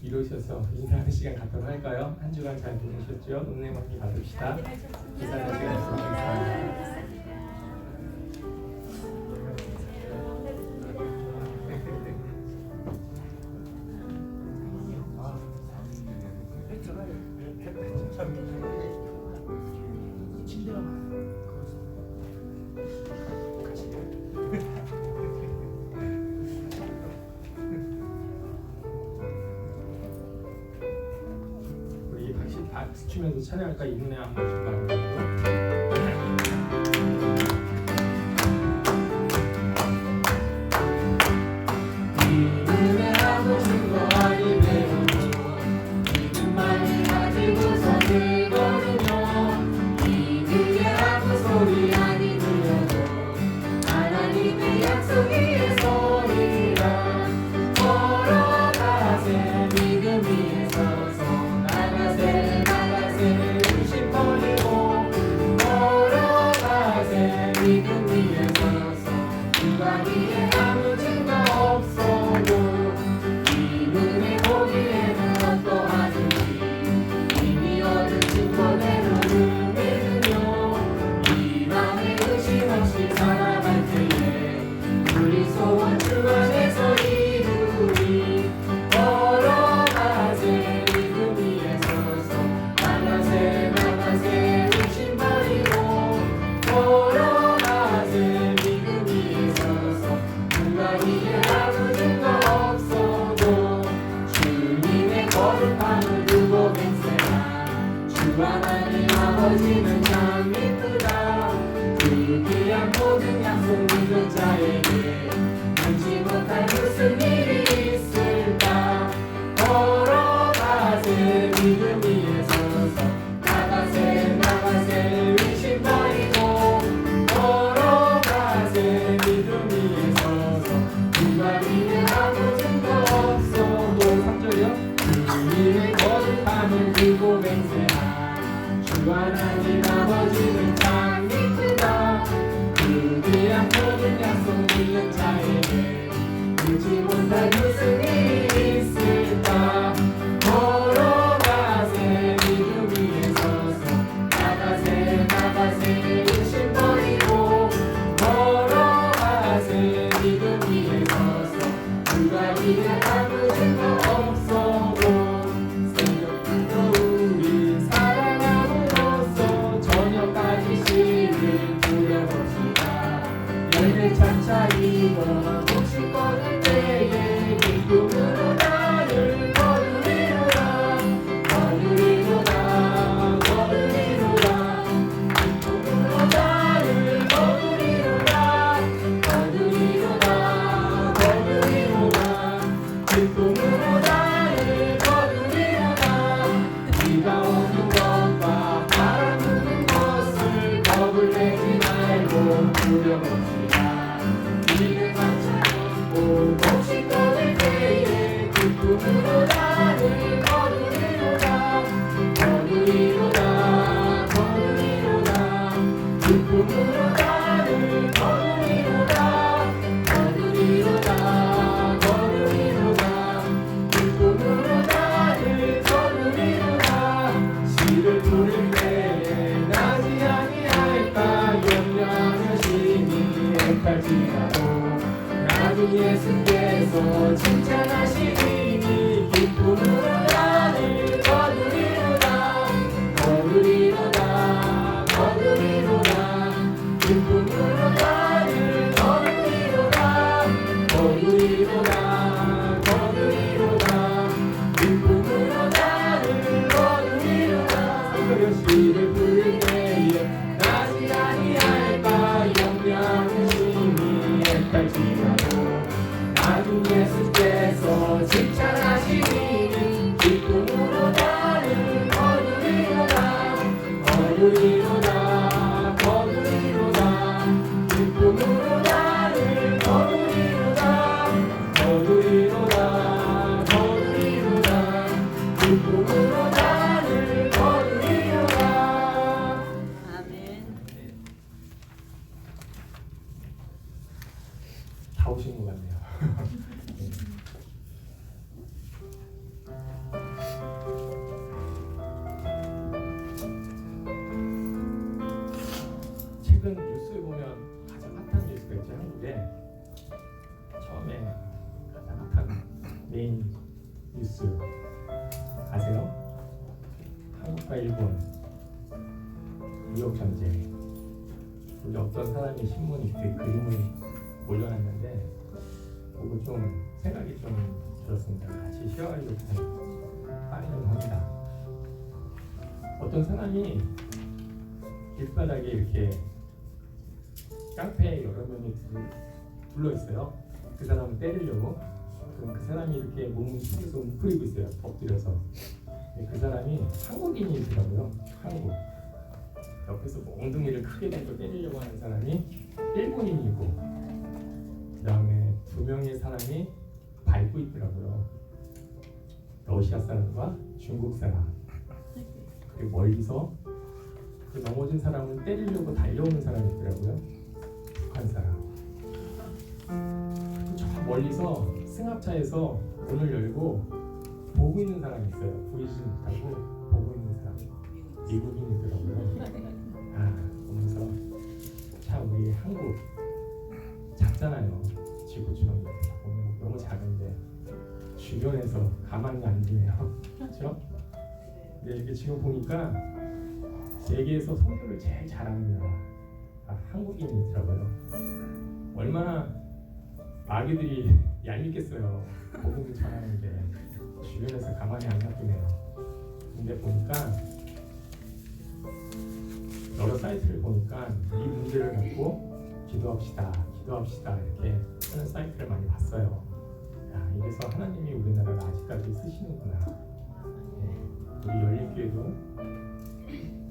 이루셔서 인사하는 시간 갖도록 할까요? 한 주간 잘 보내셨죠? 은혜 많이 받읍시다. 인사하는 시간 감사합니다. 우리 박수 치면서 찬양할까? 이 눈에 한 번씩 바라보고. 하나님 아버지는 참 이쁘다. 그 귀한 모든 약속 믿는 자에게 눈치 못할 무슨 일이 있을까. 걸어가세 믿음 위에 서서 나가세 나가세 의심 버리고 걸어가세 믿음 위에 서서 누가 믿는 아무 증거 없어도 3절이요. 그 일을 거듭하는 그고 맹세하 주 하나님 아버지는 참 이쁘다. 그 귀한 모든 약속 믿는 자에게 눈치 못할 무슨 일이 있을까. 걸어가세 믿음 위에 서서 나가세 나가세 의심 버리고 걸어가세 믿음 위에 서서 누가 믿는 아무 증거 없어도 새벽부터 우리 사랑함으로써 저녁까지 시를 부려봅시다. 열매 차차 익어 곡식 거둘 때에 기쁨으로 나를 거두리로다. 거두리로다 거두리로다 기쁨으로 나를 거두리로다. 거두리로다 거두리로다 기쁨으로 나를 거두리로다. 비가 오는 것과 바람 부는 것을 겁을 내지 말고 부려봅시다. 이를 감추고 곡식 거둘 때에 기쁨으로 나를 거두리로다. 거두리로다 거두리로다 기쁨으로 나를 거두리로다. 거두리로다 거두리로다 기쁨으로 나를 거두리로다. 시를 부를 때에 나지 아니할까 염려하며 심히 애탈지라도 나도 예수께서 칭찬하시니 기쁨으로 나를 거두리로다. 거두리로다 거두리로다 기쁨으로 나를 거두리로다. 거두리로다 거두리로다 기쁨으로 나를 거두리로다. 시를 부를 때에 나지 아니할까 염려하는 심히 애탈지라도 나도 예수께서 칭찬하시니 기쁨으로 나를 거두리로다. 거두리로다 거두리로다 기쁨으로 나를 거두리로다. 거두리로다 거두리로다 기쁨으로 나를 거두리로다. 아멘. 다 오신 것 같네요. 최근 뉴스에 보면 가장 핫한 뉴스가 있죠. 한국에 처음에 가장 핫한 메인 뉴스 아세요? 한국과 일본 무역 전쟁. 우리 어떤 사람이 신문 이렇게 그림을 올려놨는데 보고 좀 생각이 좀 들었습니다. 같이 쉐어하려고 빠르는 합니다. 어떤 사람이 길바닥에 이렇게 깡패에 여러 명이 둘러 있어요. 그 사람을 때리려고. 그럼 그 사람이 이렇게 몸을 숙여서 웅크리고 있어요. 엎드려서. 그 사람이 한국인이더라고요. 한국. 옆에서 엉덩이를 크게 대고 때리려고 하는 사람이 일본인이고, 그 다음에 두 명의 사람이 밟고 있더라고요. 러시아 사람과 중국 사람. 그리고 멀리서 그 넘어진 사람을 때리려고 달려오는 사람이 있더라고요. 북한 사람. 저 멀리서 승합차에서 문을 열고 보고 있는 사람이 있어요. 보이지 못하고 보고 있는 사람. 미국인이더라고요. 보면서 참 우리 한국 작잖아요. 지구촌 보면 너무 작은데 주변에서 가만히 안 두네요. 그렇죠? 근데 이렇게 지금 보니까 세계에서 선교를 제일 잘하는 나라 한국인이더라고요. 얼마나 마귀들이 얄밉겠어요. 복음을 전하는데 주변에서 가만히 안 놔두네요. 근데 보니까 여러 사이트를 보니까 이 문제를 갖고 기도합시다 이렇게 하는 사이트를 많이 봤어요. 야, 이래서 하나님이 우리나라를 아직까지 쓰시는구나. 우리 열린교회도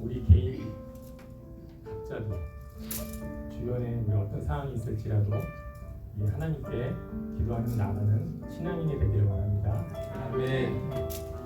우리 개인 각자도 주변에 우리 어떤 상황이 있을지라도 이 하나님께 기도하는 나가는 신앙인이 되기를 원합니다. 아멘.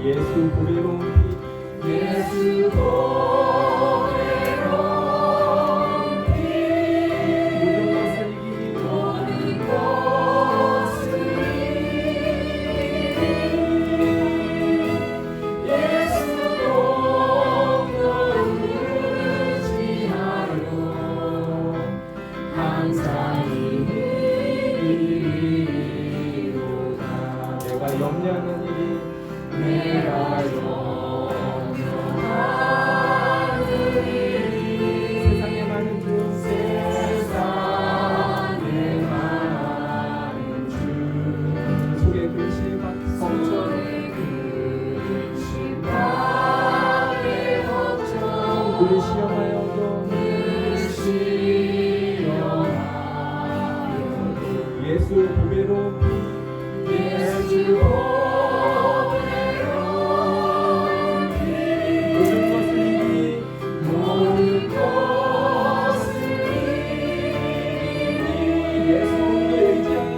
예수 보배로운 피 예수 보배로운 피 모든 것을 이기니 예수 공로를 의지하여 항상 이기리로다. 내가 염려하는 일이 내가 염려하는 일이 세상에 많은 주 세상에 많은 주 속에 근심 걱정 근심하게 걱정 우리 시험하여도 예수 보배로운 피 예수 모든 것을 이기니 예수 공로를 의지하여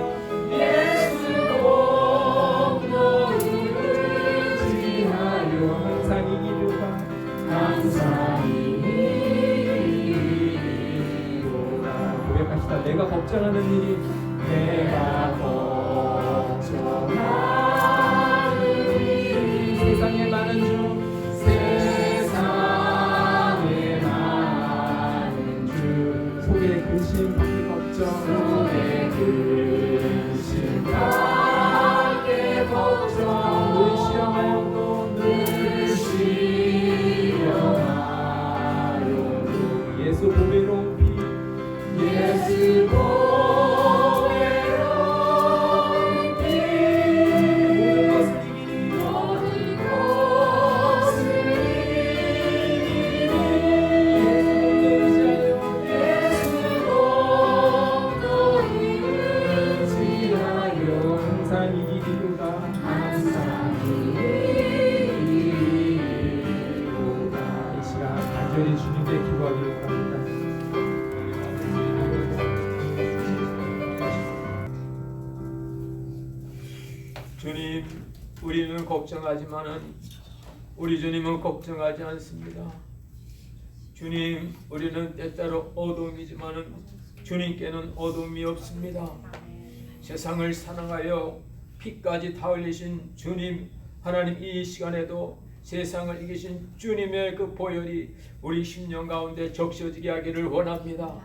예수 공로를 의지하여 항상 이기리로다. 항상 이기리로다. 고백합시다. 내가 걱정하는 일이 내가 걱정하는 일이 세상에 많은 주 세상에 많은 주 속에 근심 걱정 속에 근심하게 걱정 우리 시험하여도 늘 시험하여도 예수 보배로운 피 예수 보배로운 피 모든 것을 이기니 모든 것을 이기니 예수 공로를 의지하여 항상 이기리로다. 항상 이기리로다. 이 시간 간절히 주님께 기도하기를 원합니다. 주님, 우리는 걱정하지만은 우리 주님은 걱정하지 않습니다. 주님, 우리는 때때로 어둠이지만은 주님께는 어둠이 없습니다. 세상을 사랑하여 피까지 다 흘리신 주님, 하나님, 이 시간에도 세상을 이기신 주님의 그 보혈이 우리 심령 가운데 적셔지게 하기를 원합니다.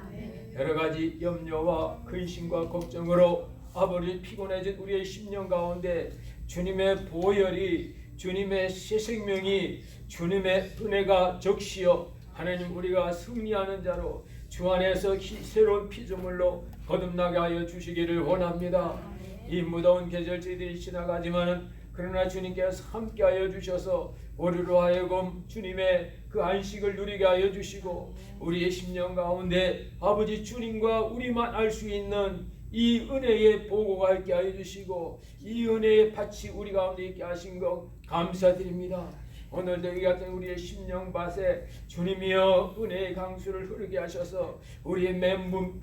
여러 가지 염려와 근심과 걱정으로 아버지 피곤해진 우리의 심령 가운데 주님의 보혈이, 주님의 새 생명이, 주님의 은혜가 적시어 하나님, 우리가 승리하는 자로 주 안에서 새로운 피조물로 거듭나게 하여 주시기를 원합니다. 이 무더운 계절 저희들이 지나가지만은 그러나 주님께서 함께하여 주셔서 우리로 하여금 주님의 그 안식을 누리게 하여 주시고 우리의 심령 가운데 아버지 주님과 우리만 알 수 있는 이 은혜의 보고가 있게 하여 주시고 이 은혜의 밭이 우리 가운데 있게 하신 것 감사드립니다. 오늘도 이 같은 우리의 심령 밭에 주님이여 은혜의 강수를 흐르게 하셔서 우리의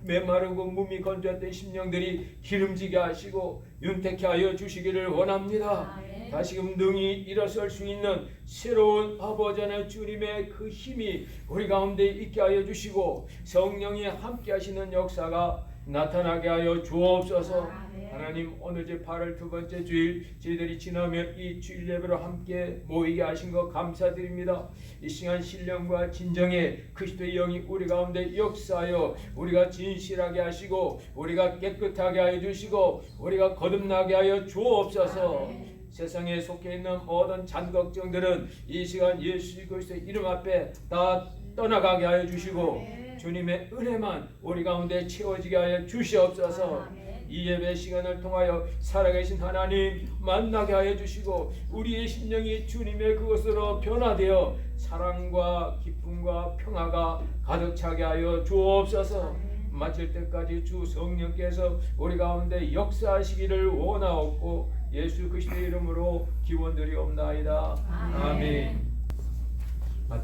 메마르고 몸이 건조했던 심령들이 기름지게 하시고 윤택케 하여 주시기를 원합니다. 다시금 능히 일어설 수 있는 새로운 아버지 하나님 주님의 그 힘이 우리 가운데 있게 하여 주시고 성령이 함께 하시는 역사가 나타나게 하여 주옵소서. 하나님, 오늘 제 8월 두 번째 주일 저희들이 지나면 이 주일 예배로 함께 모이게 하신 것 감사드립니다. 이 시간 신령과 진정의 그리스도의 영이 우리 가운데 역사하여 우리가 진실하게 하시고 우리가 깨끗하게 하여 주시고 우리가 거듭나게 하여 주옵소서. 세상에 속해 있는 모든 잔 걱정들은 이 시간 예수 그리스도의 이름 앞에 다 떠나가게 하여 주시고 주님의 은혜만 우리 가운데 채워지게 하여 주시옵소서. 이 예배 시간을 통하여 살아계신 하나님 만나게 하여 주시고 우리의 심령이 주님의 그것으로 변화되어 사랑과 기쁨과 평화가 가득 차게 하여 주옵소서. 마칠 때까지 주 성령께서 우리 가운데 역사하시기를 원하옵고 예수 그리스도의 이름으로 기원드리옵나이다. 아멘.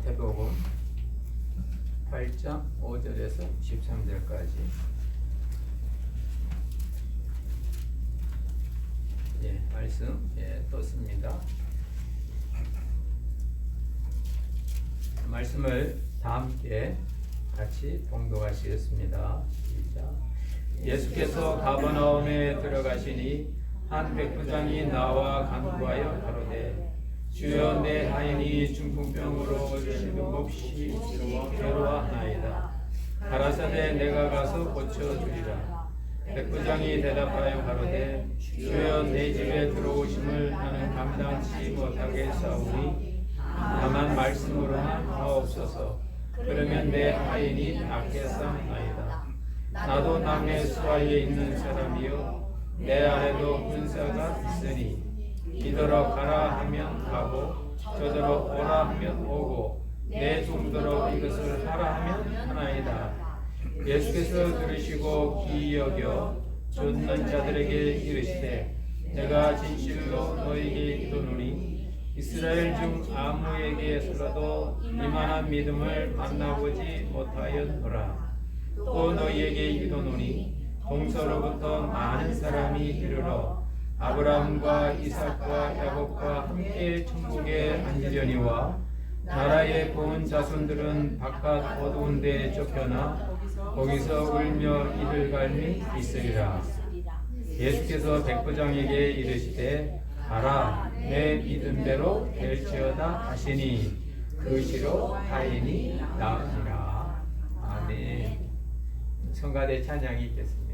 마태복음 8장 5절에서 13절까지. 예, 말씀 떴습니다. 말씀을 다 함께 같이 봉독하시겠습니다. 시작. 예수께서 가버나움에 들어가시니 한 백부장이 나와 간구하여 가로되 주여 내 하인이 중풍병으로 쉼없이 괴로워하나이다. 가라사대 내가 가서 고쳐주리라. 백부장이 대답하여 가로되 주여 내 집에 들어오심을 나는 감당치 못하겠사오니 다만 말씀으로만 하옵소서. 그러면 내 하인이 낫겠사옵나이다. 나도 남의 수하에 있는 사람이요 내 아래도 군사가 있으니 이더러 가라 하면 가고 저더러 오라 하면 오고 내 종더러 이것을 하라 하면 하나이다. 예수께서 들으시고 기이 여겨 쫓는 자들에게 이르시되 내가 진실로 너에게 이르노니 이스라엘 중 아무에게서라도 이만한 믿음을 만나보지 못하였노라. 또 너희에게 이르노니 동서로부터 많은 사람이 이르러 아브라함과 이삭과 야곱과 함께 천국에 앉으려니와 나라의 본 자손들은 바깥 어두운 데에 쫓겨나 거기서 울며 이를 갈미 있으리라. 예수께서 백부장에게 이르시되 가라 내 믿음대로 될지어다 하시니 그 시로 하인이 나으니라. 아멘. 성가대 찬양이 있겠습니다.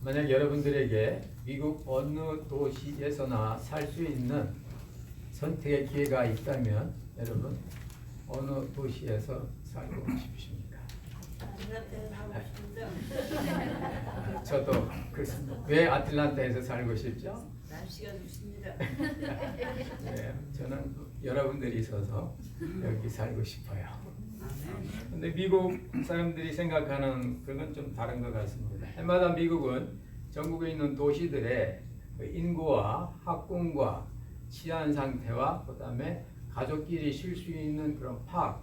만약 여러분들에게 미국 어느 도시에서나 살 수 있는 선택의 기회가 있다면 여러분 어느 도시에서 살고 싶으십니까? 저도 그렇습니다. 왜 아틀란타에서 살고 싶죠? 날씨가 좋습니다. 네, 저는 여러분들이 있어서 여기 살고 싶어요. 근데 미국 사람들이 생각하는 그건 좀 다른 것 같습니다. 해마다 미국은 전국에 있는 도시들의 그 인구와 학군과 치안 상태와 그다음에 가족끼리 쉴 수 있는 그런 파크,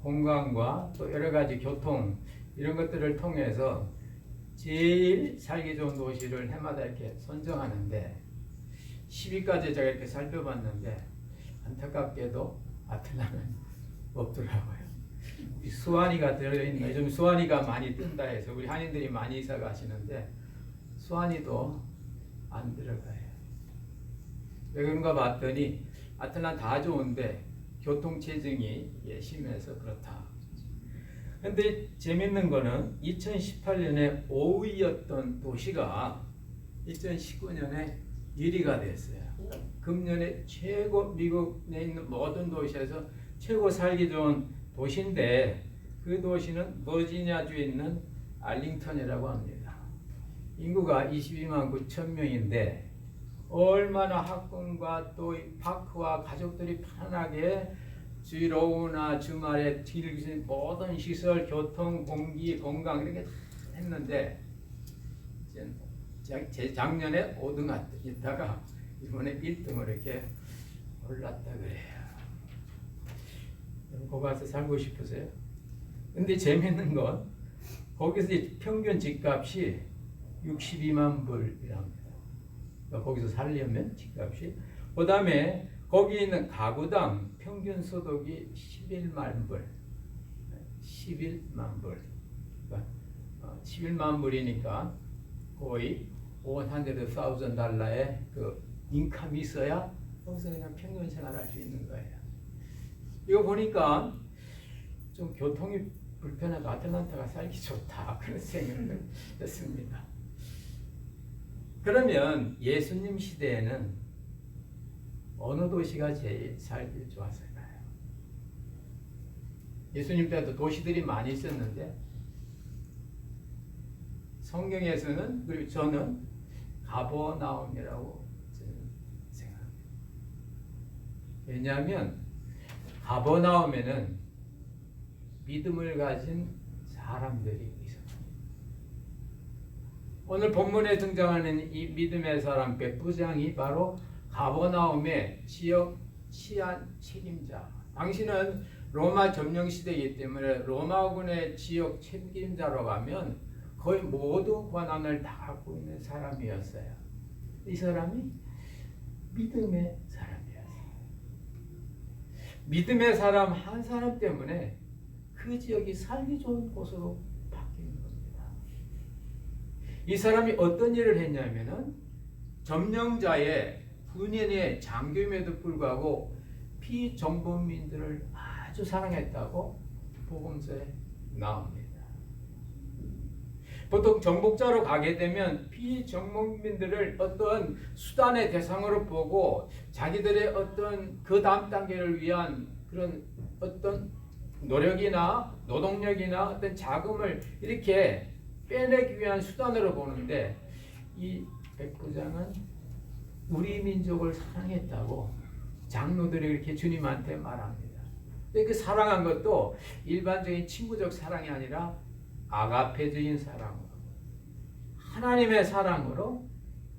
공간과 또 여러 가지 교통 이런 것들을 통해서 제일 살기 좋은 도시를 해마다 이렇게 선정하는데 10위까지 제가 이렇게 살펴봤는데 안타깝게도 아틀란타는 없더라고요. 수완이가 들어있는 요즘 수완이가 많이 뜬다 해서 우리 한인들이 많이 이사 가시는데 수완이도 안 들어가요. 왜 그런가 봤더니 아틀란타 다 좋은데 교통체증이 심해서 그렇다. 근데 재밌는 거는 2018년에 5위였던 도시가 2019년에 1위가 됐어요. 금년에 최고 미국에 있는 모든 도시에서 최고 살기 좋은 도시인데 그 도시는 버지니아주에 있는 알링턴이라고 합니다. 인구가 22만 9천 명인데 얼마나 학군과 또 파크와 가족들이 편하게 주일 오후나 주말에 즐길 모든 시설, 교통, 공기, 건강 이렇게 다 했는데 작년에 5등 있다가 이번에 1등으로 이렇게 올랐다 그래요. 거기 가서 살고 싶으세요? 근데 재밌는 건 거기서 평균 집값이 62만 불이랍니다. 그러니까 거기서 살려면 집값이. 그 다음에 거기 있는 가구당 평균 소득이 11만 불. 11만 불. 그러니까 11만 불이니까 거의 $100,000의 그 인컴이 있어야 거기서 그냥 평균 생활할 수 있는 거예요. 이거 보니까 좀 교통이 불편하고 아틀란타가 살기 좋다 그런 생각을 했습니다. 그러면 예수님 시대에는 어느 도시가 제일 살기 좋았을까요? 예수님 때도 도시들이 많이 있었는데 성경에서는 그리고 저는 가버나움이라고 생각합니다. 왜냐하면 가버나움에는 믿음을 가진 사람들이 있었습니다. 오늘 본문에 등장하는 이 믿음의 사람 백부장이 바로 가버나움의 지역 치안 책임자. 당신은 로마 점령 시대이기 때문에 로마군의 지역 책임자로 가면 거의 모든 권한을 다 갖고 있는 사람이었어요. 이 사람이 믿음의 사람이었어요. 믿음의 사람 한 사람 때문에 그 지역이 살기 좋은 곳으로 바뀌는 겁니다. 이 사람이 어떤 일을 했냐면은 점령자의 군인의 장교임에도 불구하고 피정복민들을 아주 사랑했다고 복음서에 나옵니다. 보통 정복자로 가게 되면 피정복민들을 어떤 수단의 대상으로 보고 자기들의 어떤 그 다음 단계를 위한 그런 어떤 노력이나 노동력이나 어떤 자금을 이렇게 빼내기 위한 수단으로 보는데 이 백부장은 우리 민족을 사랑했다고 장로들이 이렇게 주님한테 말합니다. 근데 그 사랑한 것도 일반적인 친구적 사랑이 아니라 아가페적인 사랑으로 하나님의 사랑으로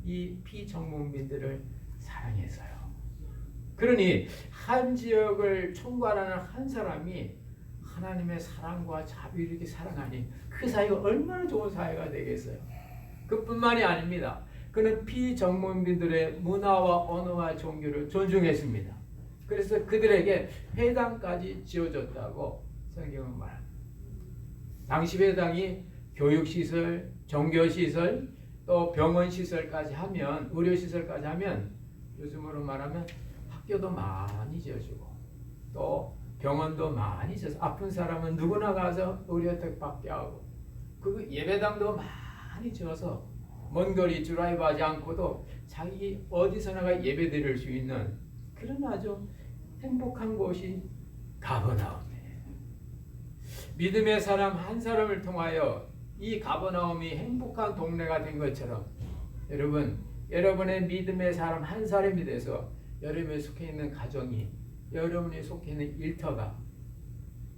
이 피정복민들을 사랑해서요. 그러니 한 지역을 총괄하는 한 사람이 하나님의 사랑과 자비를 이렇게 사랑하니 그 사회가 얼마나 좋은 사회가 되겠어요. 그뿐만이 아닙니다. 그는 피정복민들의 문화와 언어와 종교를 존중했습니다. 그래서 그들에게 회당까지 지어줬다고 성경은 말합니다. 당시 회당이 교육시설, 종교시설, 또 병원시설까지 하면, 의료시설까지 하면 요즘으로 말하면 학교도 많이 지어주고 또 병원도 많이 지어서 아픈 사람은 누구나 가서 의료 혜택 받게 하고 그 예배당도 많이 지어서 먼 거리 드라이브하지 않고도 자기 어디서나가 예배드릴 수 있는 그런 아주 행복한 곳이 가버나움이에요. 믿음의 사람 한 사람을 통하여 이 가버나움이 행복한 동네가 된 것처럼 여러분의 믿음의 사람 한 사람이 돼서 여러분이 속해 있는 가정이, 여러분이 속해 있는 일터가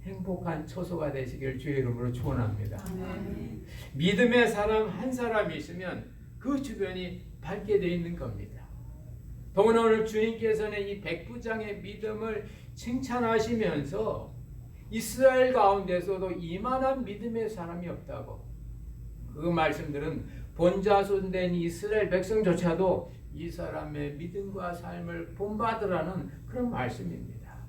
행복한 처소가 되시길 주의 이름으로 축원합니다. 믿음의 사람 한 사람이 있으면 그 주변이 밝게 되어 있는 겁니다. 더구나 오늘 주님께서는 이 백부장의 믿음을 칭찬하시면서 이스라엘 가운데서도 이만한 믿음의 사람이 없다고, 그 말씀들은 본자손된 이스라엘 백성조차도 이 사람의 믿음과 삶을 본받으라는 그런 말씀입니다.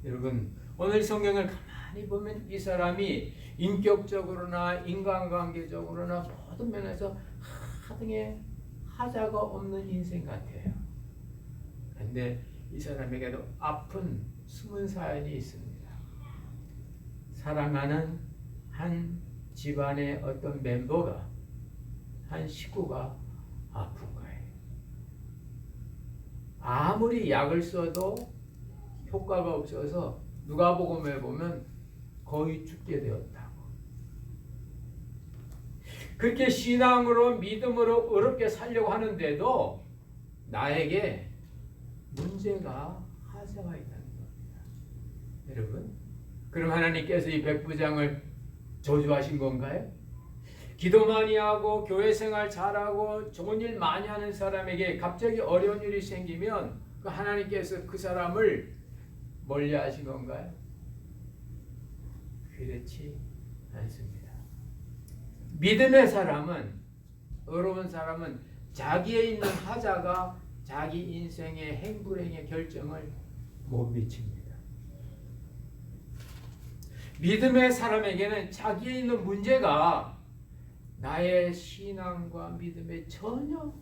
여러분, 오늘 성경을 가만히 보면 이 사람이 인격적으로나 인간관계적으로나 모든 면에서 하등의 하자가 없는 인생 같아요. 그런데 이 사람에게도 아픈 숨은 사연이 있습니다. 사랑하는 한 집안의 어떤 멤버가, 한 식구가 아픈 거예요. 아무리 약을 써도 효과가 없어서 누가복음에 보면 거의 죽게 되었다고. 그렇게 신앙으로 믿음으로 어렵게 살려고 하는데도 나에게 문제가 하자가 있다는 겁니다. 여러분, 그럼 하나님께서 이 백부장을 저주하신 건가요? 기도 많이 하고 교회 생활 잘하고 좋은 일 많이 하는 사람에게 갑자기 어려운 일이 생기면 그 하나님께서 그 사람을 멀리 하신 건가요? 그렇지 않습니다. 믿음의 사람은, 어려운 사람은 자기에 있는 하자가 자기 인생의 행불행의 결정을 못 미칩니다. 믿음의 사람에게는 자기에 있는 문제가 나의 신앙과 믿음에 전혀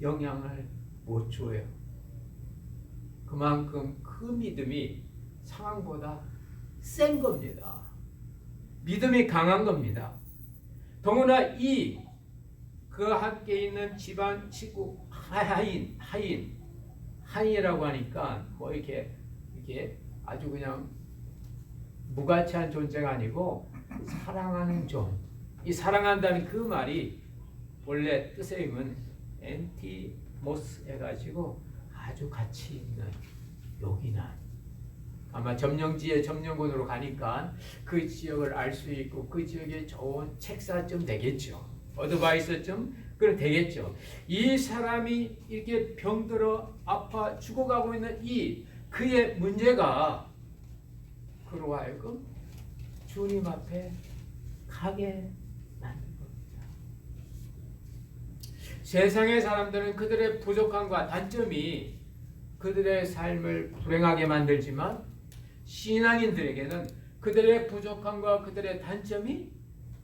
영향을 못 줘요. 그만큼 그 믿음이 상황보다 센 겁니다. 믿음이 강한 겁니다. 더구나 그 함께 있는 집안 친구 하인이라고 하니까 뭐 이렇게 아주 그냥 무가치한 존재가 아니고 사랑하는 존. 이 사랑한다는 그 말이 원래 뜻의 의미는 엔티모스 해가지고 아주 가치 있는, 요긴한. 아마 점령지의 점령군으로 가니까 그 지역을 알 수 있고 그 지역에 좋은 책사쯤 되겠죠. 어드바이서쯤 그래 되겠죠. 이 사람이 이렇게 병들어 아파 죽어가고 있는 그의 문제가 그로 하여금 주님 앞에 가게 만든 겁니다. 세상의 사람들은 그들의 부족함과 단점이 그들의 삶을 불행하게 만들지만 신앙인들에게는 그들의 부족함과 그들의 단점이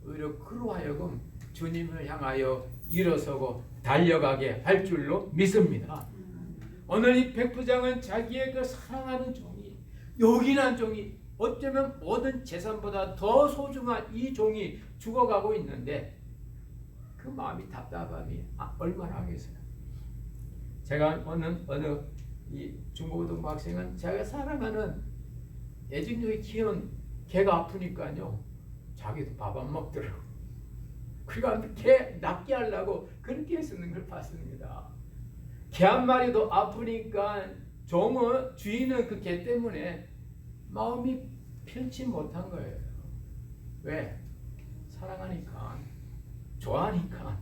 오히려 그로 하여금 주님을 향하여 일어서고 달려가게 할 줄로 믿습니다. 오늘 이 백부장은 자기의 그 사랑하는 종이, 요긴한 종이, 어쩌면 모든 재산보다 더 소중한 이 종이 죽어가고 있는데 그 마음이 답답함이 얼마나 하겠어요. 제가 어느 이 중고등부 학생은 자기가 사랑하는 애증족이 키운 개가 아프니까요 자기도 밥 안 먹더라고. 그러니까 개 낫게 하려고 그렇게 쓰는 걸 봤습니다. 개 한 마리도 아프니까 주인은 그 개 때문에 마음이 편치 못한 거예요. 왜? 사랑하니까, 좋아하니까.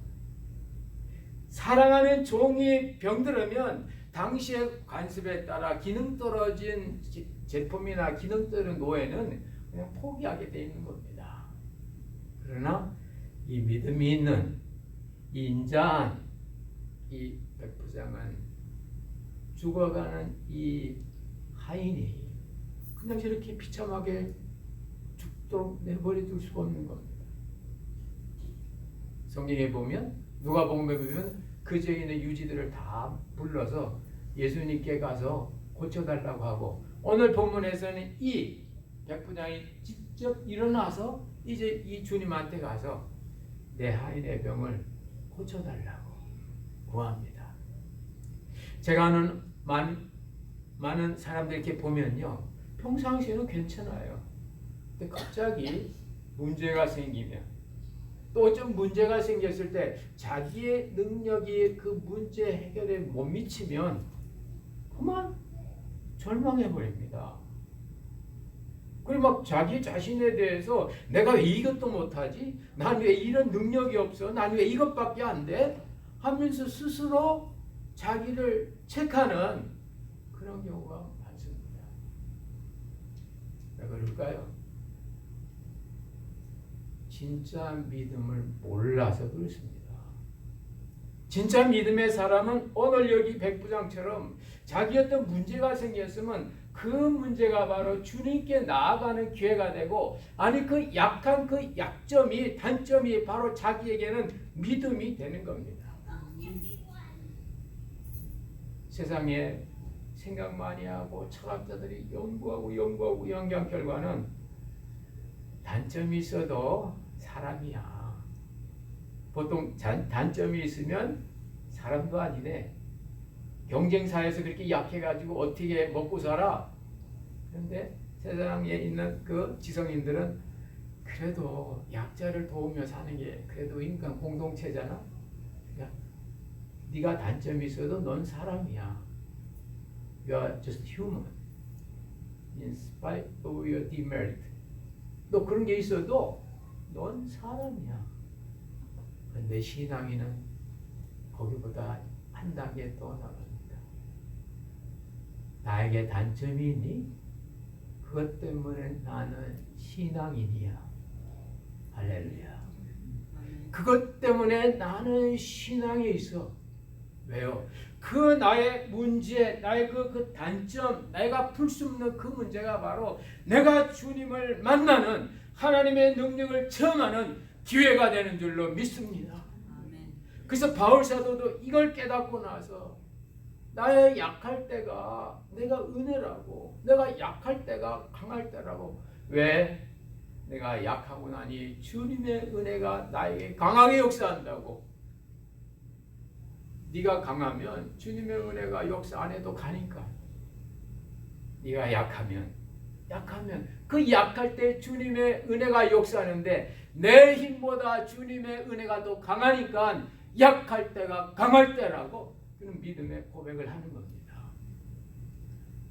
사랑하는 종이 병들으면 당시의 관습에 따라 기능 떨어진 제품이나 기능 떨어진 노예는 그냥 포기하게 돼 있는 겁니다. 그러나 이 믿음이 있는 이 인자한 이 백부장은 죽어가는 이 하인이 그냥 저렇게 비참하게 죽도록 내버려둘 수가 없는 겁니다. 성경에 보면 누가복음에 보면 그 지역에 있는 유지들을 다 불러서 예수님께 가서 고쳐달라고 하고, 오늘 본문에서는 이 백부장이 직접 일어나서 이제 이 주님한테 가서 내 하인의 병을 고쳐달라고 구합니다. 제가 아는 많은 사람들 이렇게 보면요, 평상시에는 괜찮아요. 근데 갑자기 문제가 생기면, 또 좀 문제가 생겼을 때 자기의 능력이 그 문제 해결에 못 미치면 그만 절망해 버립니다. 그리고 막 자기 자신에 대해서 내가 왜 이것도 못하지? 난 왜 이런 능력이 없어? 난 왜 이것밖에 안 돼? 하면서 스스로 자기를 책하는 그런 경우가 많습니다. 왜 그럴까요? 진짜 믿음을 몰라서 그렇습니다. 진짜 믿음의 사람은 오늘 여기 백부장처럼 자기 어떤 문제가 생겼으면 그 문제가 바로 주님께 나아가는 기회가 되고, 아니 그 약한 그 약점이, 단점이 바로 자기에게는 믿음이 되는 겁니다. 세상에 생각 많이 하고 철학자들이 연구하고 연구한 결과는 단점이 있어도 사람이야. 보통 단점이 있으면 사람도 아니네. 경쟁사에서 그렇게 약해가지고 어떻게 먹고 살아? 그런데 세상에 있는 그 지성인들은 그래도 약자를 도우며 사는 게 그래도 인간 공동체잖아. 그러니까 네가 단점이 있어도 넌 사람이야. You are just human. In spite of your demerit. 너 그런 게 있어도 넌 사람이야. 그런데 신앙인은 거기보다 한 단계 더 나갑니다. 나에게 단점이 있니? 그것 때문에 나는 신앙인이야. 할렐루야. 그것 때문에 나는 신앙에 있어. 왜요? 그 나의 문제, 나의 그 단점, 내가 풀 수 없는 그 문제가 바로 내가 주님을 만나는, 하나님의 능력을 체험하는 기회가 되는 줄로 믿습니다. 그래서 바울 사도도 이걸 깨닫고 나서 나의 약할 때가 내가 은혜라고, 내가 약할 때가 강할 때라고. 왜? 내가 약하고 나니 주님의 은혜가 나에게 강하게 역사한다고. 네가 강하면 주님의 은혜가 역사 안 해도 가니까. 네가 약하면 그 약할 때 주님의 은혜가 역사하는데, 내 힘보다 주님의 은혜가 더 강하니까 약할 때가 강할 때라고 그런 믿음의 고백을 하는 겁니다.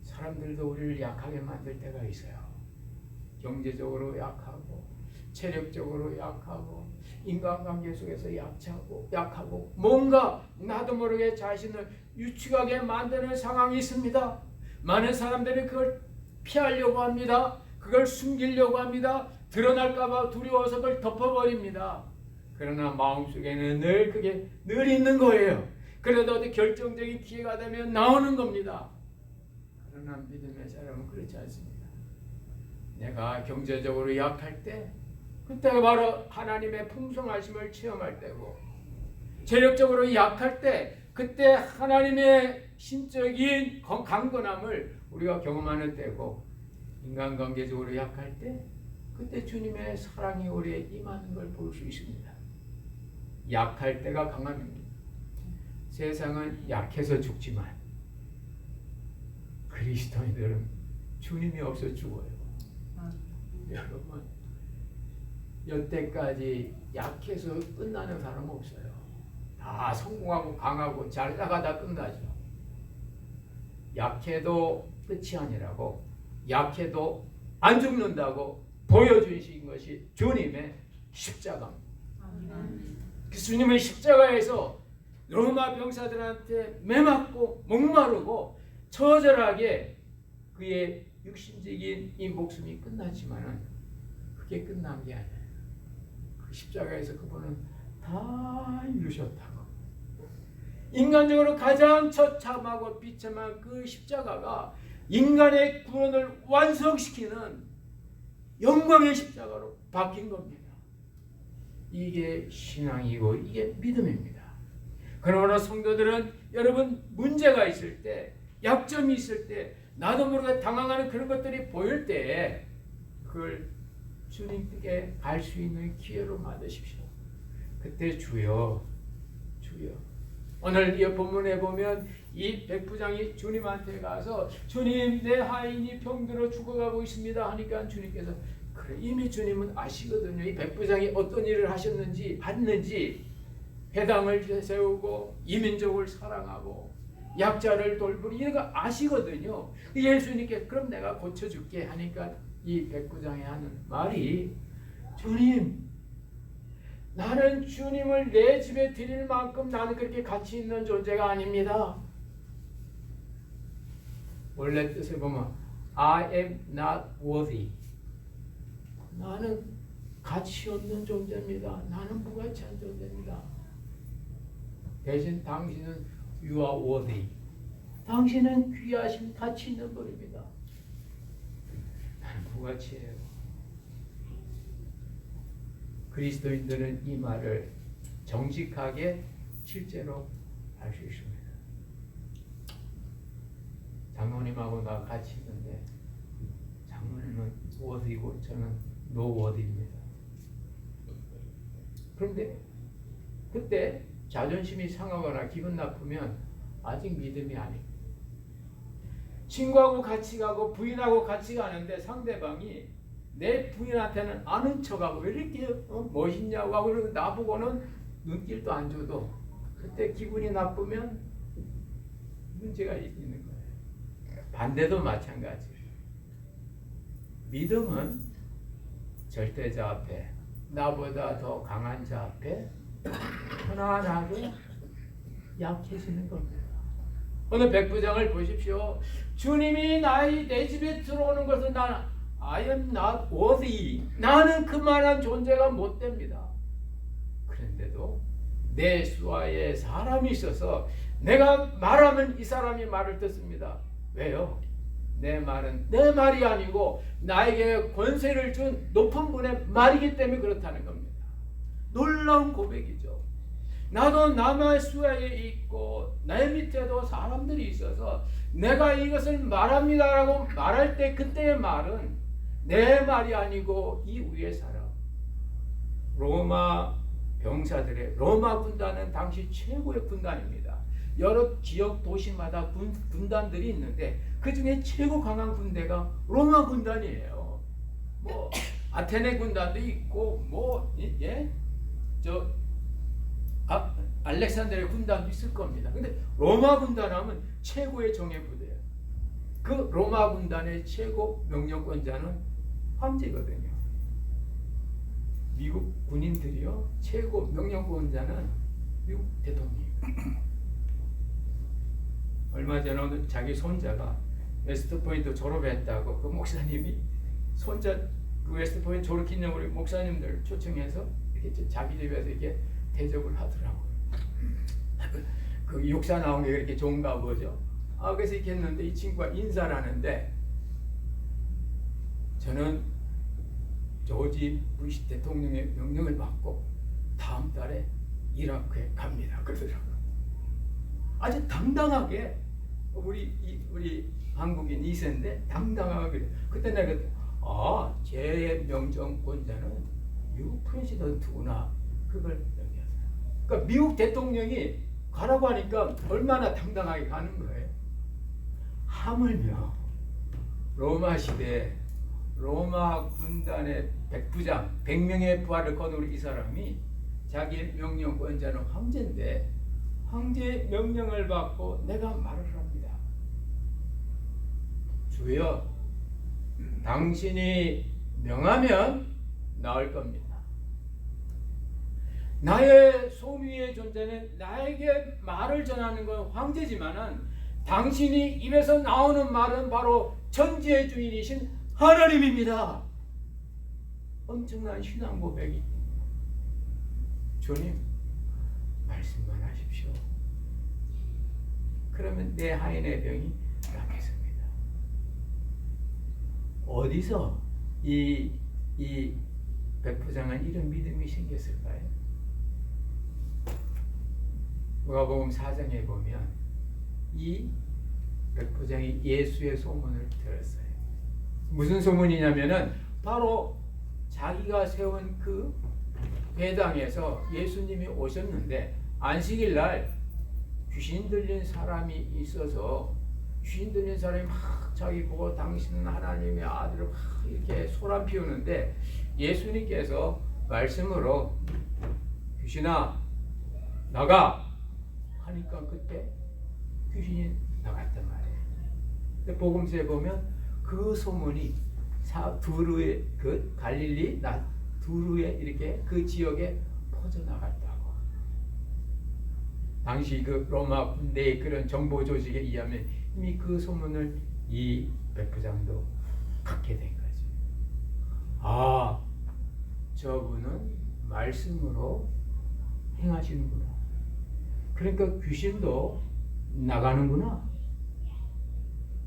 사람들도 우리를 약하게 만들 때가 있어요. 경제적으로 약하고, 체력적으로 약하고, 인간관계 속에서 약하고, 뭔가 나도 모르게 자신을 유축하게 만드는 상황이 있습니다. 많은 사람들이 그걸 피하려고 합니다. 그걸 숨기려고 합니다. 드러날까봐 두려워서 그걸 덮어버립니다. 그러나 마음속에는 늘 그게 늘 있는 거예요. 그래도 어디 결정적인 기회가 되면 나오는 겁니다. 그러나 믿음의 사람은 그렇지 않습니다. 내가 경제적으로 약할 때, 그때가 바로 하나님의 풍성하심을 체험할 때고, 체력적으로 약할 때 그때 하나님의 신적인 강건함을 우리가 경험하는 때고, 인간관계적으로 약할 때 그때 주님의 사랑이 우리에 임하는 걸 볼 수 있습니다. 약할 때가 강함입니다. 세상은 약해서 죽지만 그리스도인들은 주님이 없어 죽어요. 여러분, 여태까지 약해서 끝나는 사람 없어요. 다 성공하고 강하고 잘 나가다 끝나죠. 약해도 끝이 아니라고, 약해도 안 죽는다고 보여주신 것이 주님의 십자가입니다. 그 주님의 십자가에서 로마 병사들한테 매맞고 목마르고 처절하게 그의 육신적인 이 목숨이 끝났지만은 그게 끝난 게 아니에요. 그 십자가에서 그분은 다 이루셨다고. 인간적으로 가장 처참하고 비참한 그 십자가가 인간의 구원을 완성시키는 영광의 십자가로 바뀐 겁니다. 이게 신앙이고 이게 믿음입니다. 그러나 성도들은 여러분, 문제가 있을 때, 약점이 있을 때, 나도 모르게 당황하는 그런 것들이 보일 때 그걸 주님께 갈 수 있는 기회로 만드십시오. 그때 주여 주여. 오늘 이 본문에 보면 이 백부장이 주님한테 가서 주님 내 하인이 병들어 죽어가고 있습니다 하니까 주님께서 그래 이미 주님은 아시거든요. 이 백부장이 어떤 일을 하셨는지 봤는지 회당을 세우고 이민족을 사랑하고 약자를 돌보니 이런 거 아시거든요. 예수님께 그럼 내가 고쳐줄게 하니까 이 백부장이 하는 말이 주님 나는 주님을 내 집에 드릴 만큼 나는 그렇게 가치 있는 존재가 아닙니다. 원래 뜻을 보면 I am not worthy. 나는 가치 없는 존재입니다. 나는 무가치한 존재입니다. 대신 당신은 you are worthy. 당신은 귀하신 가치 있는 분입니다. 나는 무가치해요. 그리스도인들은 이 말을 정직하게 실제로 할 수 있습니다. 장로님하고 나 같이 있는데 장로님은 워드이고 저는 노 워드입니다. 그런데 그때 자존심이 상하거나 기분 나쁘면 아직 믿음이 아닙니다. 친구하고 같이 가고 부인하고 같이 가는데 상대방이 내 부인한테는 아는 척하고 왜 이렇게 멋있냐고 하고 그러고 나보고는 눈길도 안 줘도 그때 기분이 나쁘면 문제가 있는 거예요. 반대도 마찬가지예요. 믿음은 절대자 앞에 나보다 더 강한 자 앞에 편안하게 약해지는 겁니다. 오늘 백부장을 보십시오. 주님이 내 집에 들어오는 것은 나는 I am not worthy. 나는 그만한 존재가 못 됩니다. 그런데도 내 수하에 사람이 있어서 내가 말하면 이 사람이 말을 듣습니다. 왜요? 내 말은 내 말이 아니고 나에게 권세를 준 높은 분의 말이기 때문에 그렇다는 겁니다. 놀라운 고백이죠. 나도 남의 수하에 있고 내 밑에도 사람들이 있어서 내가 이것을 말합니다라고 말할 때 그때의 말은 내 말이 아니고 이 위의 사람 로마 병사들의 로마 군단은 당시 최고의 군단입니다. 여러 지역 도시마다 군단들이 있는데 그 중에 최고 강한 군대가 로마 군단이에요. 뭐 아테네 군단도 있고 알렉산드리아 군단도 있을 겁니다. 근데 로마 군단하면 최고의 정예부대예요. 그 로마 군단의 최고 명령권자는 황제거든요. 미국 군인들이요 최고 명령권자는 미국 대통령입니다. 얼마 전에 자기 손자가 웨스트포인트 졸업했다고 그 목사님이 손자 그 웨스트포인트 졸업 기념으로 목사님들 초청해서 이렇게 자기 집에서 이렇게 대접을 하더라고요. 그 육사 나온 게 그렇게 좋은가 보죠. 그래서 이렇게 했는데 이 친구가 인사를 하는데 저는 조지 부시 대통령의 명령을 받고 다음 달에 이라크에 갑니다. 그러더라고요. 아주 당당하게 우리 한국인 2세인데 당당하게 그래. 그때 내가 제 명정권자는 미국 프레지던트구나 그걸 얘기하더라고요. 그러니까 미국 대통령이 가라고 하니까 얼마나 당당하게 가는 거예요. 하물며 로마 시대 로마 군단의 백부장 100명의 부하를 거느린 이 사람이 자기 명령권자는 황제인데 황제의 명령을 받고 내가 말을 합니다. 주여 당신이 명하면 나을 겁니다. 나의 손 위의 존재는 나에게 말을 전하는 건 황제지만은 당신이 입에서 나오는 말은 바로 천지의 주인이신 하나님입니다. 엄청난 신앙 고백이 주님 말씀만 하십시오. 그러면 내 하인의 병이 낫겠습니다. 어디서 이 백부장은 이런 믿음이 생겼을까요? 누가복음 4장에 보면 이 백부장이 예수의 소문을 들었어요. 무슨 소문이냐면은 바로 자기가 세운 그 회당에서 예수님이 오셨는데 안식일 날 귀신 들린 사람이 있어서 귀신 들린 사람이 막 자기 보고 당신은 하나님의 아들을 막 이렇게 소란 피우는데 예수님께서 말씀으로 귀신아 나가 하니까 그때 귀신이 나갔단 말이에요. 근데 복음서에 보면 그 소문이 두루의 그 갈릴리 두루에 이렇게 그 지역에 퍼져나갔다고. 당시 그 로마 군대의 그런 정보 조직에 의하면 이미 그 소문을 이 백부장도 갖게 된 거지. 아, 저분은 말씀으로 행하시는구나. 그러니까 귀신도 나가는구나.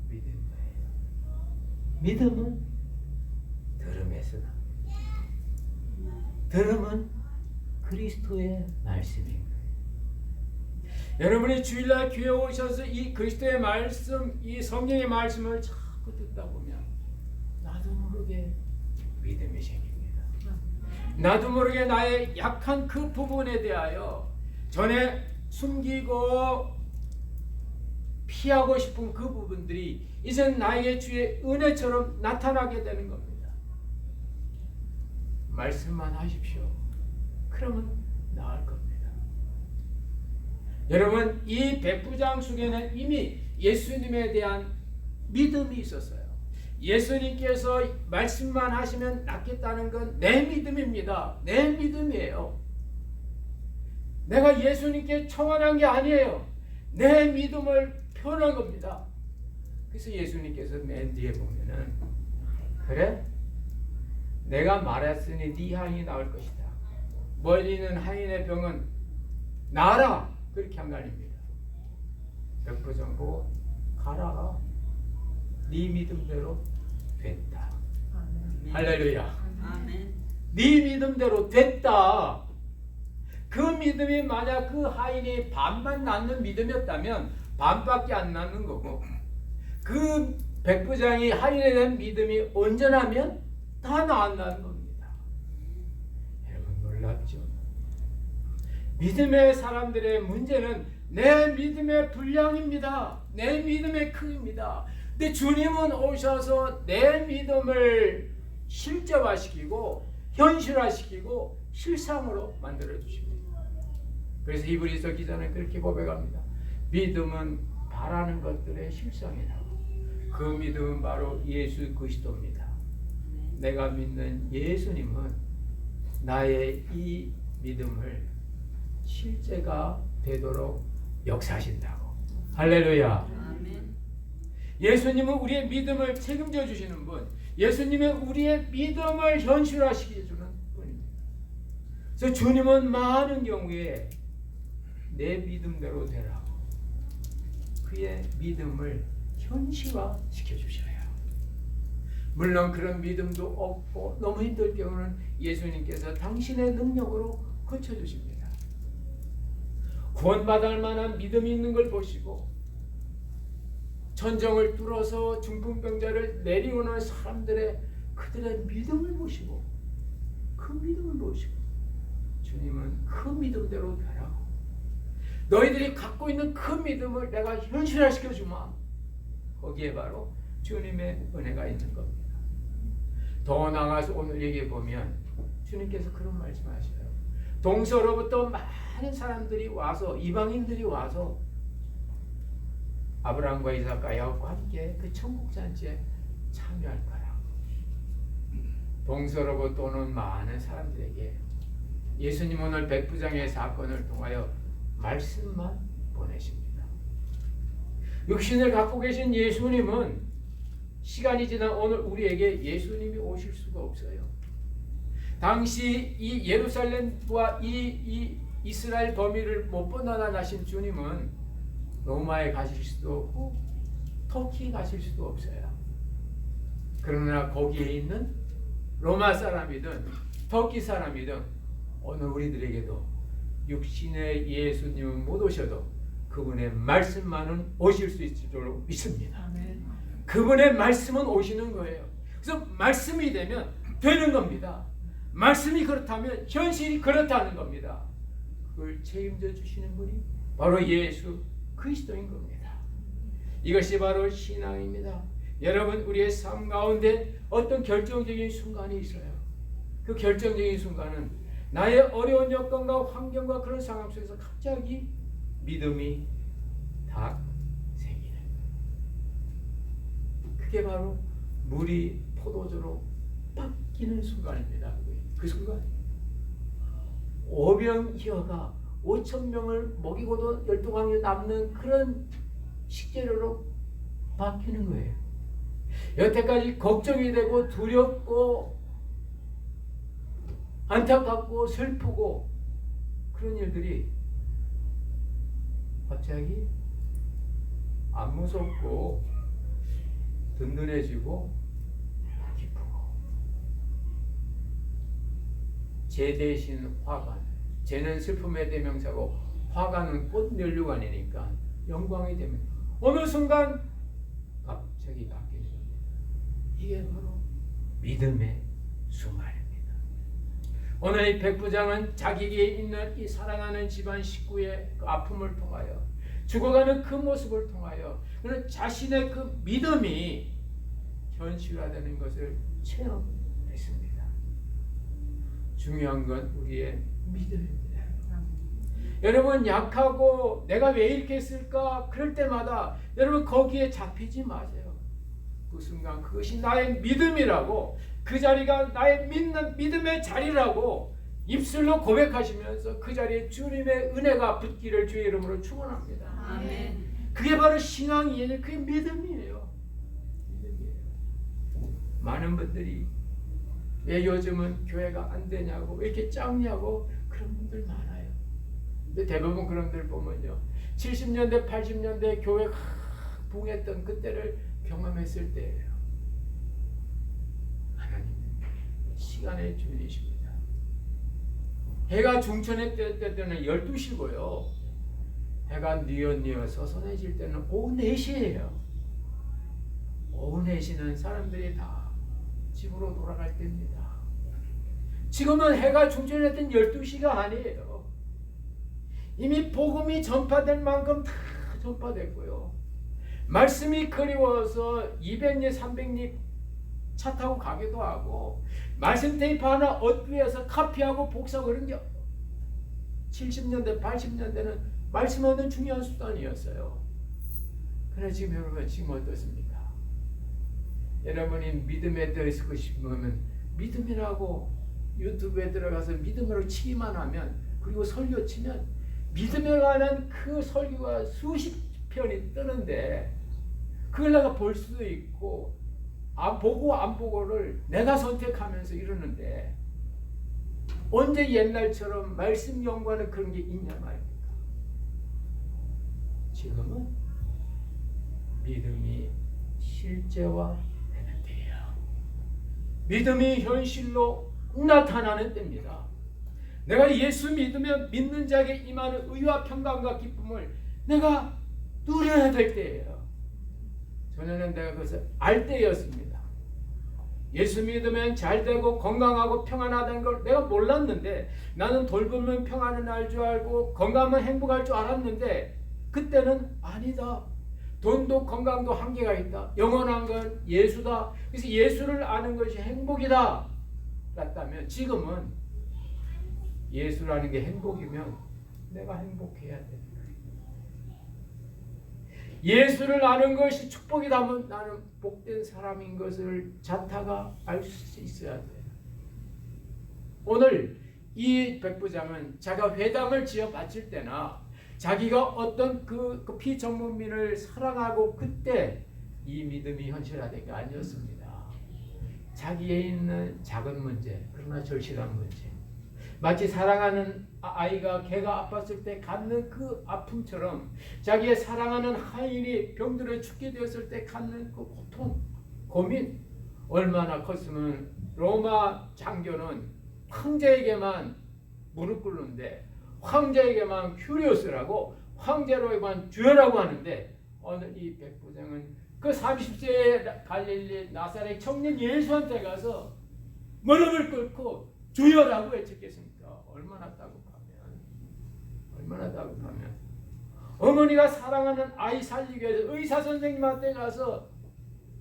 믿은 거예요. 믿음은 들음에서 나. 들음은 그리스도의 말씀인 거예요. 여러분이 주일날 교회 오셔서 이 그리스도의 말씀, 이 성경의 말씀을 자꾸 듣다 보면 나도 모르게 믿음이 생깁니다. 나도 모르게 나의 약한 그 부분에 대하여 전에 숨기고 피하고 싶은 그 부분들이 이제 나에게 주의 은혜처럼 나타나게 되는 겁니다. 말씀만 하십시오. 그러면 나을 겁니다. 여러분, 이 백부장 속에는 이미 예수님에 대한 믿음이 있었어요. 예수님께서 말씀만 하시면 낫겠다는 건 내 믿음입니다. 내 믿음이에요. 내가 예수님께 청원한 게 아니에요. 내 믿음을 표현한 겁니다. 그래서 예수님께서 맨 뒤에 보면은 그래? 내가 말했으니 네 하인이 나을 것이다. 멀리 있는 하인의 병은 나아라. 그렇게 한 거 아닙니다. 백부장 보고 가라. 네 믿음대로 됐다. 아멘. 할렐루야. 아멘. 네 믿음대로 됐다. 그 믿음이 만약 그 하인이 반만 낳는 믿음이었다면 반밖에 안 낳는 거고, 그 백부장이 하인에 대한 믿음이 온전하면 다 낳는다는 겁니다. 여러분 놀랍죠? 믿음의 사람들의 문제는 내 믿음의 분량입니다. 내 믿음의 크기입니다. 근데 주님은 오셔서 내 믿음을 실제화시키고 현실화시키고 실상으로 만들어 주십니다. 그래서 히브리서 기자는 그렇게 고백합니다. 믿음은 바라는 것들의 실상이라고. 그 믿음은 바로 예수 그리스도입니다. 내가 믿는 예수님은 나의 이 믿음을 실제가 되도록 역사하신다고. 할렐루야. 아멘. 예수님은 우리의 믿음을 책임져 주시는 분, 예수님은 우리의 믿음을 현실화시켜 주는 분입니다. 그래서 주님은 많은 경우에 내 믿음대로 되라고 그의 믿음을 현실화시켜 주셔요. 물론 그런 믿음도 없고 너무 힘들 경우는 예수님께서 당신의 능력으로 고쳐주십니다. 구원받을 만한 믿음이 있는 걸 보시고 천정을 뚫어서 중풍병자를 내리오는 사람들의 그들의 믿음을 보시고 그 믿음을 보시고 주님은 그 믿음대로 되라고, 너희들이 갖고 있는 그 믿음을 내가 현실화시켜 주마. 거기에 바로 주님의 은혜가 있는 겁니다. 더 나아가서 오늘 얘기해 보면 주님께서 그런 말씀하셔요. 동서로부터 많은 사람들이 와서, 이방인들이 와서 아브라함과 이삭과 야곱과 함께 그 천국 잔치에 참여할 거라고. 동서로부터 오는 많은 사람들에게 예수님 오늘 백부장의 사건을 통하여 말씀만 보내십니다. 육신을 갖고 계신 예수님은 시간이 지난 오늘 우리에게 예수님이 오실 수가 없어요. 당시 이 예루살렘과 이 이스라엘 범위를 못 벗어나 나신 주님은 로마에 가실 수도 없고 터키 가실 수도 없어요. 그러나 거기에 있는 로마 사람이든 터키 사람이든 오늘 우리들에게도 육신의 예수님은 못 오셔도 그분의 말씀만은 오실 수 있을 줄 믿습니다. 아멘. 그분의 말씀은 오시는 거예요. 그래서 말씀이 되면 되는 겁니다. 말씀이 그렇다면 현실이 그렇다는 겁니다. 그걸 책임져 주시는 분이 바로 예수 그리스도인 겁니다. 이것이 바로 신앙입니다. 여러분, 우리의 삶 가운데 어떤 결정적인 순간이 있어요. 그 결정적인 순간은 나의 어려운 여건과 환경과 그런 상황 속에서 갑자기 믿음이 딱 생기는 거예요. 그게 바로 물이 포도주로 바뀌는 순간입니다. 그 순간 오병이어가 5,000명을 먹이고도 12광이 남는 그런 식재료로 바뀌는 거예요. 여태까지 걱정이 되고 두렵고 안타깝고 슬프고 그런 일들이 갑자기 안 무섭고 든든해지고 기쁘고, 제 대신 화관, 제는 슬픔의 대명사고 화관은 꽃면류관이니까 영광이 되면 어느 순간 갑자기 바뀌는 겁니다. 이게 바로 믿음의 순간입니다. 오늘 이 백부장은 자기에게 있는 이 사랑하는 집안 식구의 그 아픔을 통하여, 죽어가는 그 모습을 통하여 그는 자신의 그 믿음이 현실화되는 것을 체험했습니다. 중요한 건 우리의 믿음입니다. 여러분, 약하고 내가 왜 이렇게 했을까 그럴 때마다 여러분 거기에 잡히지 마세요. 그 순간 그것이 나의 믿음이라고, 그 자리가 나의 믿음의 자리라고 입술로 고백하시면서 그 자리에 주님의 은혜가 붙기를 주의 이름으로 축원합니다. 아멘. 그게 바로 신앙이에요. 그게 믿음이에요. 믿음이에요. 많은 분들이 왜 요즘은 교회가 안 되냐고, 왜 이렇게 작냐고 그런 분들 많아요. 근데 대부분 그런 분들 보면요, 70년대 80년대 교회 붕했던 그때를 경험했을 때예요. 하나님 시간의 주인이십니다. 해가 중천에 뜰 때는 12시고요. 해가 뉘어서 서서해질 때는 오후 4시예요. 오후 4시는 사람들이 다 집으로 돌아갈 때입니다. 지금은 해가 중천에 뜬 12시가 아니에요. 이미 복음이 전파될 만큼 다 전파됐고요. 말씀이 그리워서 200리 300리 차 타고 가기도 하고, 말씀 테이프 하나 얻기 위해서 카피하고 복사하고 그런 게 70년대 80년대는 말씀 얻는 중요한 수단이었어요. 그러나 지금 여러분 지금 어떻습니까? 여러분이 믿음에 대해서 싶으면 믿음이라고 유튜브에 들어가서 믿음으로 치기만 하면, 그리고 설교 치면 믿음에 관한 그 설교가 수십 편이 뜨는데 그걸 내가 볼 수도 있고, 안 보고를 내가 선택하면서 이러는데 언제 옛날처럼 말씀 연구하는 그런 게 있냐 말입니까? 지금은 믿음이 실제화되는 때예요. 믿음이 현실로 나타나는 때입니다. 내가 예수 믿으면 믿는 자에게 임하는 의와 평강과 기쁨을 내가 누려야 될 때예요. 전에는 내가 그것을 알 때였습니다. 예수 믿으면 잘되고 건강하고 평안하다는 걸 내가 몰랐는데, 나는 돌보면 평안은 알 줄 알고 건강하면 행복할 줄 알았는데, 그때는 아니다. 돈도 건강도 한계가 있다. 영원한 건 예수다. 그래서 예수를 아는 것이 행복이다 같다면, 지금은 예수라는 게 행복이면 내가 행복해야 돼. 예수를 아는 것이 축복이라면 나는 복된 사람인 것을 자타가 알 수 있어야 돼요. 오늘 이 백부장은 자기가 회당을 지어 바칠 때나 자기가 어떤 그 피전문민을 사랑하고 그때 이 믿음이 현실화된 게 아니었습니다. 자기에 있는 작은 문제, 그러나 절실한 문제, 마치 사랑하는 아이가 개가 아팠을 때 갖는 그 아픔처럼 자기의 사랑하는 하인이 병들어 죽게 되었을 때 갖는 그 고통, 고민 얼마나 컸으면 로마 장교는 황제에게만 무릎 꿇는데, 황제에게만 큐리오스라고, 황제로만 주여라고 하는데, 오늘 이 백부장은 그 30세의 갈릴리 나사렛 청년 예수한테 가서 무릎을 꿇고 주여라고 외쳤겠습니까? 얼마나 따급하면. 어머니가 사랑하는 아이 살리기 위해서 의사 선생님한테 가서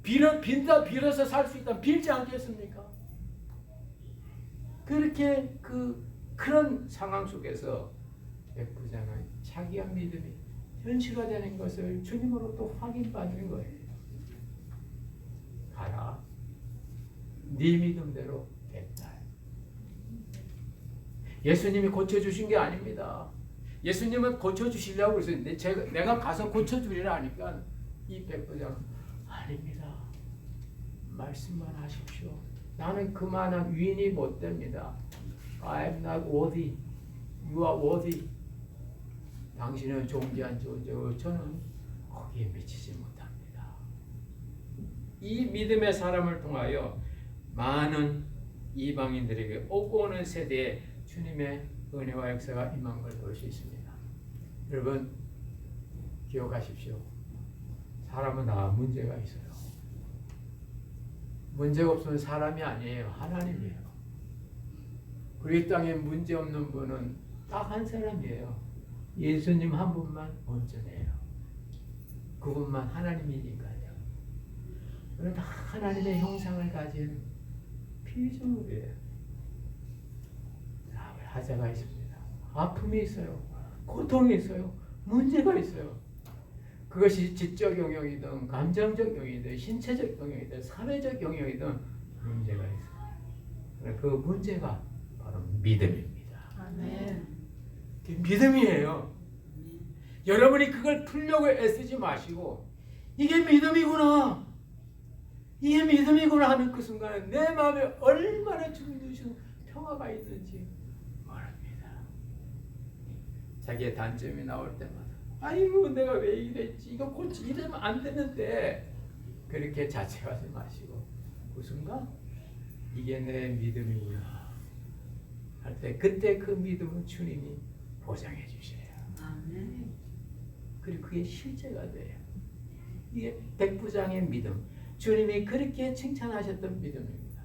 빌어서 살 수 있다면 빌지 않겠습니까? 그렇게 그런 상황 속에서 백부장은 자기가 믿음이 현실화되는 것을 주님으로부터 확인받는 거예요. 가라, 네 믿음대로 됐다. 예수님이 고쳐주신 게 아닙니다. 예수님은 고쳐주시려고 그랬는데 내가 가서 고쳐주리라 하니까 이 백부장은 아닙니다. 말씀만 하십시오. 나는 그만한 위인이 못 됩니다. I am not worthy. You are worthy. 당신은 존귀한 존재고 저는 거기에 미치지 못합니다. 이 믿음의 사람을 통하여 많은 이방인들에게 오고 오는 세대에 주님의 은혜와 역사가 임한 걸 볼 수 있습니다. 여러분 기억하십시오. 사람은 다 문제가 있어요. 문제가 없으면 사람이 아니에요. 하나님이에요. 우리 땅에 문제 없는 분은 딱 한 사람이에요. 예수님 한 분만 온전해요. 그분만 하나님이니까요. 우리는 다 하나님의 형상을 가진 피조물이에요. 하자가 있습니다. 아픔이 있어요. 고통이 있어요. 문제가 있어요. 그것이 지적 영역이든 감정적 영역이든 신체적 영역이든 사회적 영역이든 문제가 있어요. 그 문제가 바로 믿음입니다. 아멘. 믿음이에요. 여러분이 그걸 풀려고 애쓰지 마시고 이게 믿음이구나. 이게 믿음이구나 하는 그 순간에 내 마음에 얼마나 주님 주시는 평화가 있는지 모릅니다. 자기의 단점이 나올 때마다 아이고 내가 왜 이랬지 이거 고치 이러면 안 되는데 그렇게 자책하지 마시고 그 순간 이게 내 믿음이야 할 때 그때 그 믿음은 주님이 보장해 주셔요. 아멘. 그리고 그게 실제가 돼요. 이게 백부장의 믿음. 주님이 그렇게 칭찬하셨던 믿음입니다.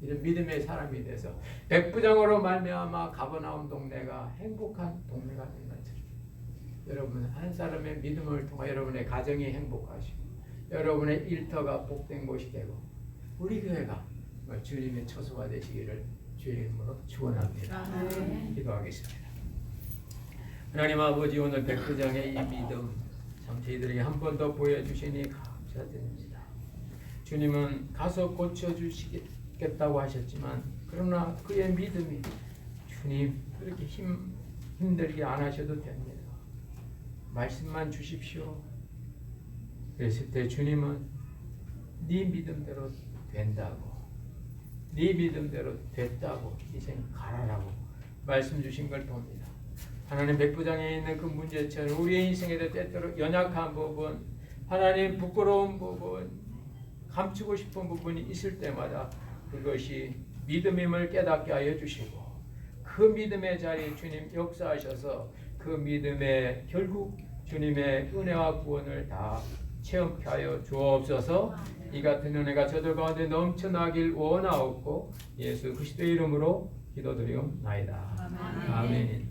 이런 믿음의 사람이 돼서 백부장으로 말미암아 가버나움 동네가 행복한 동네가 된 것처럼 여러분 한 사람의 믿음을 통해 여러분의 가정이 행복하시고 여러분의 일터가 복된 곳이 되고 우리 교회가 주님의 처소가 되시기를 주의 이름으로 축원합니다. 아멘. 기도하겠습니다. 하나님 아버지 오늘 백부장의 이 믿음 참 저희들에게 한 번 더 보여주시니 감사드립니다. 주님은 가서 고쳐주시겠다고 하셨지만 그러나 그의 믿음이 주님 그렇게 힘들게 안 하셔도 됩니다. 말씀만 주십시오. 그랬을 때 주님은 네 믿음대로 된다고 네 믿음대로 됐다고 이젠 가라라고 말씀 주신 걸 봅니다. 하나님 백부장에 있는 그 문제처럼 우리의 인생에도 때때로 연약한 부분 하나님 부끄러운 부분 감추고 싶은 부분이 있을 때마다 그것이 믿음임을 깨닫게 하여 주시고 그 믿음의 자리에 주님 역사하셔서 그 믿음의 결국 주님의 은혜와 구원을 다 체험케 하여 주옵소서. 이 같은 은혜가 저들 가운데 넘쳐나길 원하옵고 예수 그리스도의 이름으로 기도드리옵나이다. 아멘. 아멘.